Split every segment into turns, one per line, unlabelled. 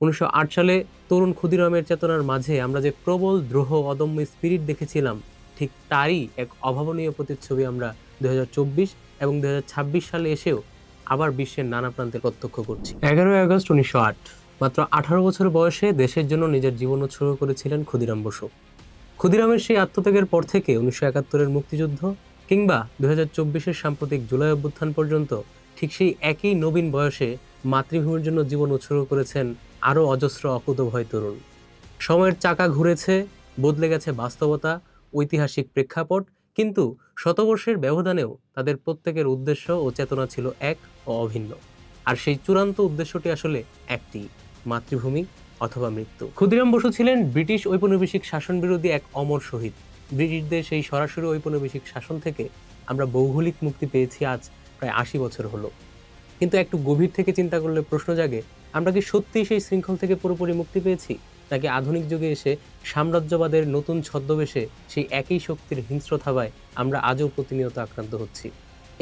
1908 সালে তরুণ ক্ষুদিরামের চেতনার মাঝে আমরা যে প্রবল দ্রোহ অদম্য স্পিরিট দেখেছিলাম, ঠিক তারই এক অভাবনীয় প্রতিচ্ছবি আমরা 2024 এবং 2026 সালে এসেও আবার বিশ্বের নানা প্রান্তে প্রত্যক্ষ করছি। 11ই আগস্ট 1908, মাত্র 18 বছর বয়সে দেশের জন্য নিজের জীবন উৎসর্গ করেছিলেন ক্ষুদিরাম বসু। ক্ষুদিরামের সেই আত্মত্যাগের পর থেকে 1971-এর মুক্তিযুদ্ধ কিংবা 2024-এর সাম্প্রতিক জুলাই অভ্যুত্থান পর্যন্ত ঠিক সেই একই নবীন বয়সে মাতৃভূমির জন্য জীবন উৎসর্গ করেছেন আরও অজস্র অকুতোভয় তরুণ। সময়ের চাকা ঘুরেছে, বদলে গেছে বাস্তবতা, ঐতিহাসিক প্রেক্ষাপট, কিন্তু শতবর্ষের ব্যবধানেও তাদের প্রত্যেকের উদ্দেশ্য ও চেতনা ছিল এক ও অভিন্ন। আর সেই চূড়ান্ত উদ্দেশ্যটি আসলে একটি: মাতৃভূমি অথবা মৃত্যু। ক্ষুদিরাম বসু ছিলেন ব্রিটিশ ঔপনিবেশিক শাসন বিরোধী এক অমর শহীদ। ব্রিটিশদের সেই সরাসরি ঔপনিবেশিক শাসন থেকে আমরা ভৌগোলিক মুক্তি পেয়েছি আজ প্রায় 80 বছর হলো। কিন্তু একটু গভীর থেকে চিন্তা করলে প্রশ্ন জাগে, আমরা কি সত্যিই সেই শৃঙ্খল থেকে পুরোপুরি মুক্তি পেয়েছি, নাকি আধুনিক যুগে এসে সাম্রাজ্যবাদের নতুন ছদ্মবেশে সেই একই শক্তির হিংস্র থাবায় আমরা আজও প্রতিনিয়ত আক্রান্ত হচ্ছি?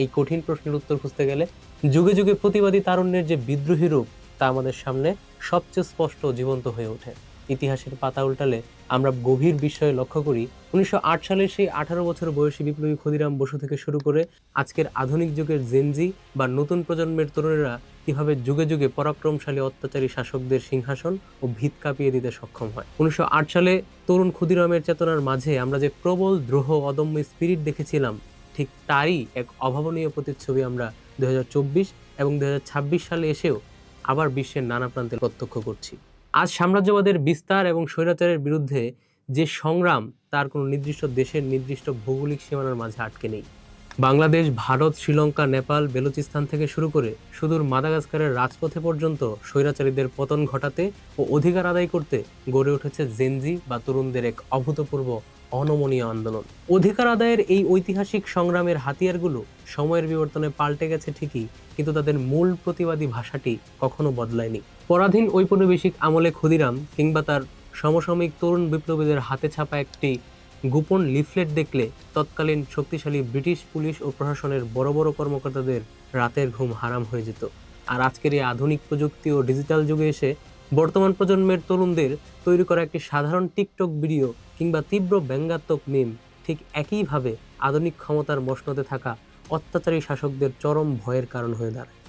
এই কঠিন প্রশ্নের উত্তর খুঁজতে গেলে যুগে যুগে প্রতিবাদী তারুণ্যের যে বিদ্রোহী রূপ তা আমাদের সামনে সবচেয়ে স্পষ্ট ও জীবন্ত হয়ে ওঠে। ইতিহাসের পাতা উল্টালে আমরা গভীর বিষয়ে লক্ষ্য করি 1908 সালের সেই 18 বছর বয়সী বিপ্লবী ক্ষুদিরাম বসু থেকে শুরু করে আজকের আধুনিক যুগের জেনজি বা নতুন প্রজন্মের তরুণেরা কিভাবে যুগে যুগে পরাক্রমশালী অত্যাচারী শাসকদের সিংহাসন ও ভিত কাঁপিয়ে দিতে সক্ষম হয়। 1908 সালে তরুণ ক্ষুদিরামের চেতনার মাঝে আমরা যে প্রবল দ্রোহ অদম্য স্পিরিট দেখেছিলাম, ঠিক তারই এক অভাবনীয় প্রতিচ্ছবি আমরা 2024 এবং 2026 সালে এসেও আবার বিশ্বের নানা প্রান্তে প্রত্যক্ষ করছি। আজ সাম্রাজ্যবাদের বিস্তার এবং স্বৈরাচারের বিরুদ্ধে যে সংগ্রাম, তার কোনো নির্দিষ্ট দেশের নির্দিষ্ট ভৌগোলিক সীমানার মাঝে আটকে নেই। বাংলাদেশ, ভারত, শ্রীলঙ্কা, নেপাল, বেলুচিস্তান থেকে শুরু করে সুদূর মাদাগাস্কারের রাজপথে পর্যন্ত স্বৈরাচারীদের পতন ঘটাতে ও অধিকার আদায় করতে গড়ে উঠেছে জেনজি বা তরুণদের এক অভূতপূর্ব অনমনীয় আন্দোলন। অধিকার আদায়ের এই ঐতিহাসিক সংগ্রামের হাতিয়ারগুলো সময়ের বিবর্তনে পাল্টে গেছে ঠিকই, কিন্তু তাদের মূল প্রতিবাদী ভাষাটি কখনো বদলায়নি। পরাধীন ঔপনিবেশিক আমলে ক্ষুদিরাম কিংবা তার সমসাময়িক তরুণ বিপ্লবীদের হাতে ছাপা একটি গোপন লিফলেট দেখলে তৎকালীন শক্তিশালী ব্রিটিশ পুলিশ ও প্রশাসনের বড় বড় কর্মকর্তাদের রাতের ঘুম হারাম হয়ে যেত। আর আজকের এই আধুনিক প্রযুক্তি ও ডিজিটাল যুগে এসে বর্তমান প্রজন্মের তরুণদের তৈরি করা একটি সাধারণ টিকটক ভিডিও কিংবা তীব্র ব্যঙ্গাত্মক মিম ঠিক একইভাবে আধুনিক ক্ষমতার মসনদে থাকা অত্যাচারী শাসকদের চরম ভয়ের কারণ হয়ে দাঁড়ায়।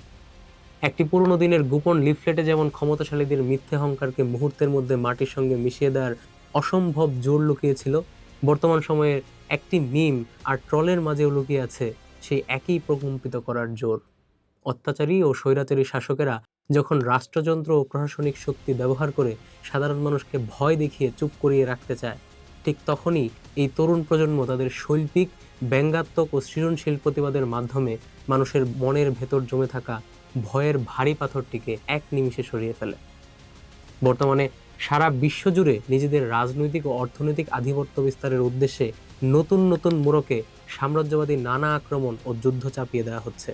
একটি পুরনো দিনের গোপন লিফলেটে যেমন ক্ষমতাশালীদের মিথ্যে অহংকারকে মুহূর্তের মধ্যে মাটির সঙ্গে মিশিয়ে দেওয়ার অসম্ভব জোর লুকিয়েছিল, বর্তমান সময়ের একটি মিম আর ট্রলের মাঝেও লুকিয়ে আছে সেই একই প্রকম্পিত করার জোর। অত্যাচারী ও স্বৈরাচারী শাসকেরা যখন রাষ্ট্রযন্ত্র ও প্রশাসনিক শক্তি ব্যবহার করে সাধারণ মানুষকে ভয় দেখিয়ে চুপ করিয়ে রাখতে চায়, ঠিক তখনই এই তরুণ প্রজন্ম তাদের শৈল্পিক, ব্যঙ্গাত্মক ও সৃজনশীল প্রতিবাদের মাধ্যমে মানুষের মনের ভেতর জমে থাকা ভয়ের ভারী পাথরটিকে এক নিমিষে সরিয়ে ফেলে। বর্তমানে সারা বিশ্বজুড়ে নিজেদের রাজনৈতিক ও অর্থনৈতিক আধিপত্য বিস্তারের উদ্দেশ্যে নতুন নতুন মোড়কে সাম্রাজ্যবাদী নানা আক্রমণ ও যুদ্ধ চাপিয়ে দেওয়া হচ্ছে।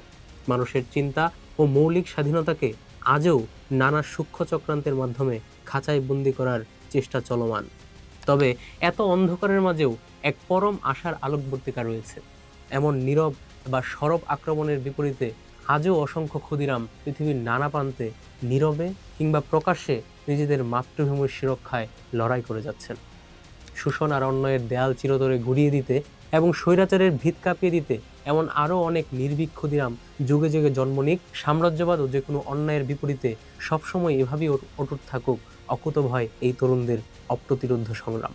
মানুষের চিন্তা ও মৌলিক স্বাধীনতাকে আজও নানা সূক্ষ্ম চক্রান্তের মাধ্যমে খাঁচায় বন্দি করার চেষ্টা চলমান। তবে এত অন্ধকারের মাঝেও এক পরম আশার আলোকবর্তিকা রয়েছে। এমন নীরব বা সরব আক্রমণের বিপরীতে আজও অসংখ্য ক্ষুদিরাম পৃথিবীর নানা প্রান্তে নীরবে কিংবা প্রকাশ্যে নিজেদের মাতৃভূমির সুরক্ষায় লড়াই করে যাচ্ছেন। শোষণ আর অন্যায়ের দেয়াল চিরতরে গুড়িয়ে দিতে এবং স্বৈরাচারের ভিত কাঁপিয়ে দিতে এমন আরও অনেক নির্ভীক ক্ষুদিরাম যুগে যুগে জন্ম নিক। সাম্রাজ্যবাদ ও যে কোনো অন্যায়ের বিপরীতে সবসময় এভাবেই অটুট থাকুক অকুতভয় এই তরুণদের অপ্রতিরোধ্য সংগ্রাম।